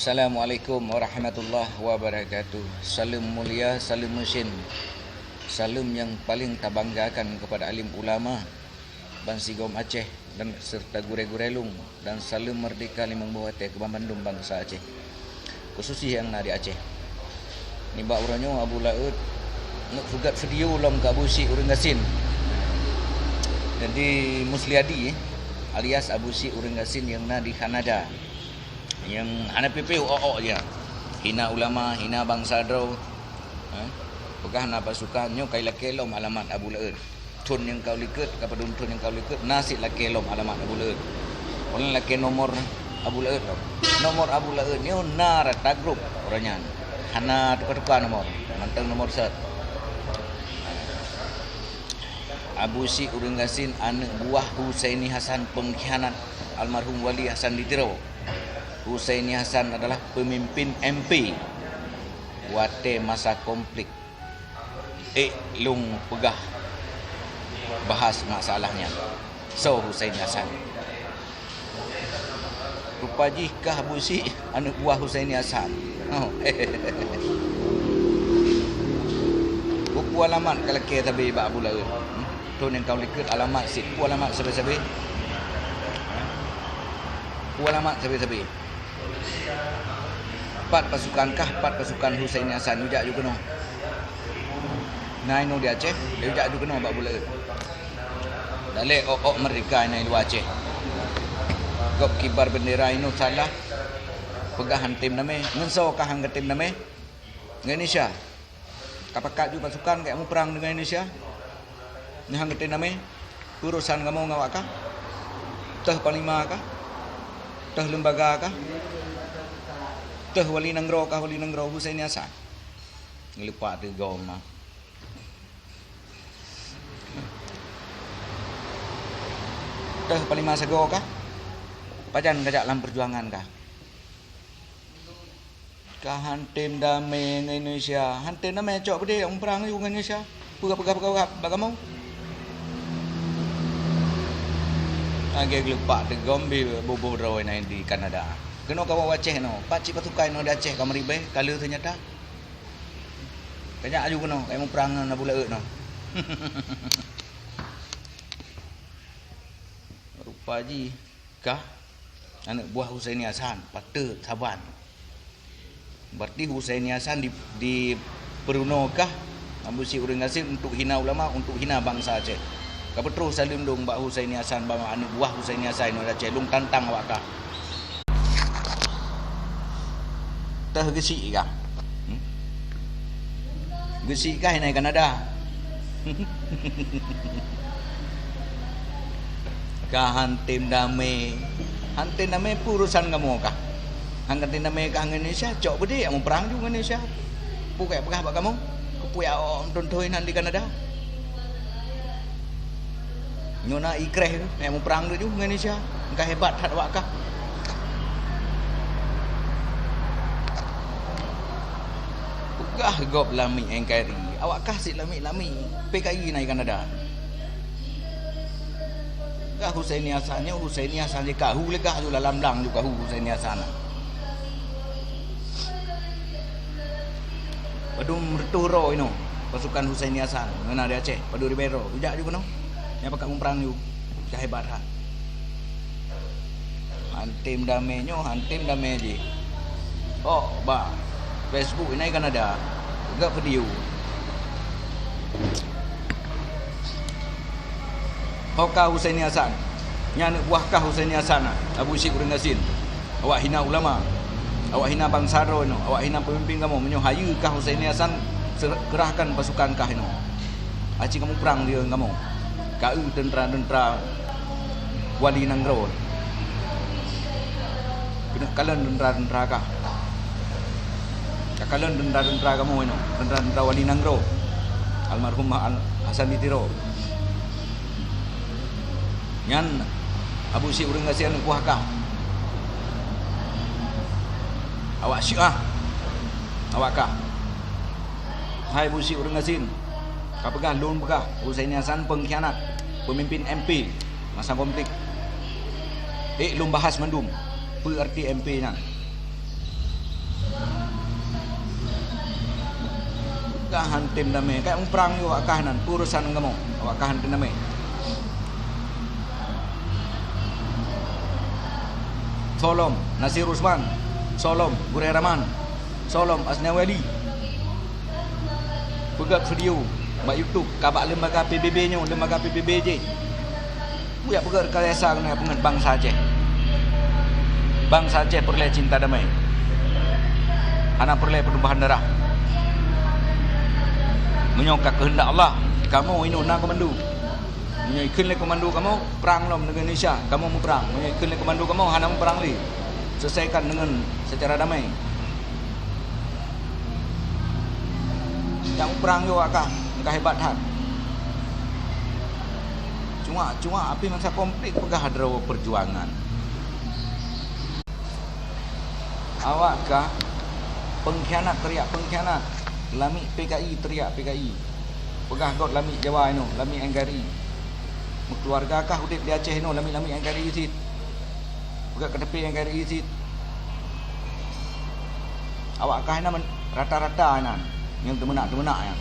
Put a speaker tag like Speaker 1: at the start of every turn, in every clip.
Speaker 1: Assalamualaikum warahmatullahi wabarakatuh. Salam mulia, salam mesin. Salam yang paling terbanggakan kepada alim ulama Bansi Gaum Aceh dan serta gure-gurelung, dan salam merdeka limang buate ke Bandung bangsa Aceh. Khususnya yang nadi Aceh. Ni bak uranyo Abu Laut nak fugat video lam ka Abu Si Urang Gasin. Jadi Musliadi alias Abu Si Urang Gasin yang nadi Kanada. Yang hana PP je. Hina ulama, hina bangsa draw. Pegah na pasukannya kai lakelom alamat Abu Laut. Tun yang kau liket kepada tun yang kau liket nasi lakelom alamat Abu Laut. Oleh lake nomor Abu Laut. Nomor Abu Laut ni na rata grup orangnya. Hana tukar-tukar nomor. Mantang nomor set. Abu Si Urang Gasin anak buah Husaini Hasan pengkhianat almarhum Wali Hasan Ditiro. Husaini Hasan adalah pemimpin MP wate masa konflik. Lung pegah bahas masalahnya. So Husaini Hasan. Rupa jikah Abu Si anak buah Husaini Hasan. Buku alamat kalau kita tabi Abu Laut. Tu yang kau lihat alamat sit. Buku alamat sabi-sabi. Buku alamat sabi-sabi. 4 pasukan kah 4 pasukan Husaini Hasan ujak juga no. Nai no di Aceh, dia ujak juga no Abu Laut. Dale ok mereka nai luar Aceh. Gop kibar bendera ino salah. Pegahan tim name, ngenso kah hang tim name? Indonesia. Kapakat juga pasukan kayak mau perang dengan Indonesia. Ni hang tim name? Urusan kamu ngawak kah? Teh panglima kah? Teh lembaga kah? Teh wali nanggro kah wali nanggro Husaini Hasan. Ngelupa tu goma. Teh panglima sego kah? Pajan kajak dalam perjuangan kah? Kah hantim damai Indonesia. Hantim damai cok bede orang perang juga Indonesia. Pegap bagaimana? Agak lupa tu gombi bobo rawi naik di Kanada. Kena kau Aceh no, pakcik pasukan no di Aceh kamari be, kalau ternyata. Banyak juga no, kayak mau perang no Abu Laut no. Rupa ji kah anak buah Husaini Hasan, patut saban. Berarti Husaini Hasan di perunokah Abu Si Urang Gasin untuk hina ulama, untuk hina bangsa Aceh. Kau terus salim dong Mbak Husaini Hasan, Mbak anak buah Husaini Hasan no Aceh, lung tantang awak kah. Teh gesi kah? Gesi kah naik Kanada? Kah hantim damai. Hantim damai urusan kamu kah? Hantim damai kah Indonesia? Cok bede mau perang juga Indonesia. Pukai pegah bak kamu? Kupuya tontoin di Kanada. Nyona ikreh mau perang juga Indonesia. Engkau hebat hat awak kah? Gah gop lami engkari. Awak kasih lami PKI naik Kanada. Gah Husaini Hasan je kahu legah tu dalam lang juga Husaini Hasan. Padum returo ino pasukan Husaini Hasan ngena di Aceh, padu Ribero. Ujak juga no. Yang pakai perang you. Dah hebat ha. Hantim damai je. Oh, ba. Facebook ini Kanada. Enggak video. Hokah Husaini Hasan. Nya anak buahkah Husaini Hasan. Abu Si Urang Gasin. Awak hina ulama. Awak hina bangsa ro no. Awak hina pemimpin kamu. Menyohayu kah Husaini Hasan kerahkan pasukan kah no. Aci kamu perang dia kamu. Kau tentera Wali Nanggro. Kena kalian tentera kah? Kalian tentera kamu ini, tentera Wali Nanggro, almarhum Hasan Ditiro. Nyan Abu Si Urang Gasin kuah kah? Awak Syiah, awak kah? Hai Abu Si Urang Gasin, kau pegah lun pegah Husaini Hasan pengkhianat, pemimpin MP masa konflik. Lum bahas mandum, apa arti MP nya? Pegahan tim damai. Kayak perang yo awak kahanan, urusan kamu. Awak kahan tim damai. Solom Nasir Usman, Solom Burai Rahman, Solom Asnawali. Pegat video mak YouTube kabak lembaga PBB nya, lembaga PBB je. Buat pegat kalesa kena pengen bangsa Aceh. Bangsa Aceh perlu cinta damai. Anak perlu perubahan darah. Menyokak kehendak Allah. Kamu ini nak komando. Menyaikan komando kamu perang lom dengan Indonesia. Kamu mau perang. Menyaikan komando kamu hana mau perang li. Selesaikan dengan secara damai. Yang perang yo akak, engkau hebat hat. Cuma api masa konflik pegah hadraw perjuangan. Awak kah pengkhianat teriak pengkhianat. Lami PKI teriak PKI. Pegah got lami Jawa ino, lami NKRI. Keluarga kah udip di Aceh ino, lami NKRI sit. Pegah ke tepi NKRI sit. Awak kah ina rata-rata ina. Yang temenak yang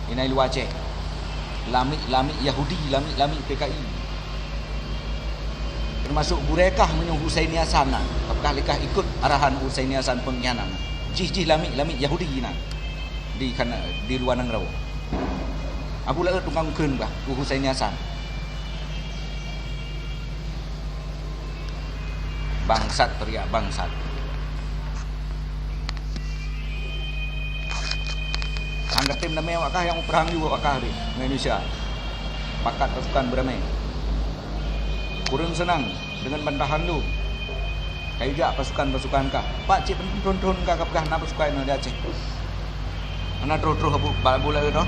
Speaker 1: inai luar Aceh, lami Yahudi, lami PKI, termasuk Burekah menyuruh Husaini Hasan nak, apakah lekah ikut arahan Husaini Hasan pengkhianat jih lami Yahudi nak di luar Nangrau. Aku lah tukang keun bah Husaini Hasan. Bangsat teriak bangsat. Anggap tim damai awak kah yang perang juga awak kah di Indonesia. Pakat pasukan berdamai. Kurang senang dengan bantahan tu. Kayak pasukan kah. Pak cik turun kah kapkah nak pasukan di Aceh. Anak terus bala bola tu.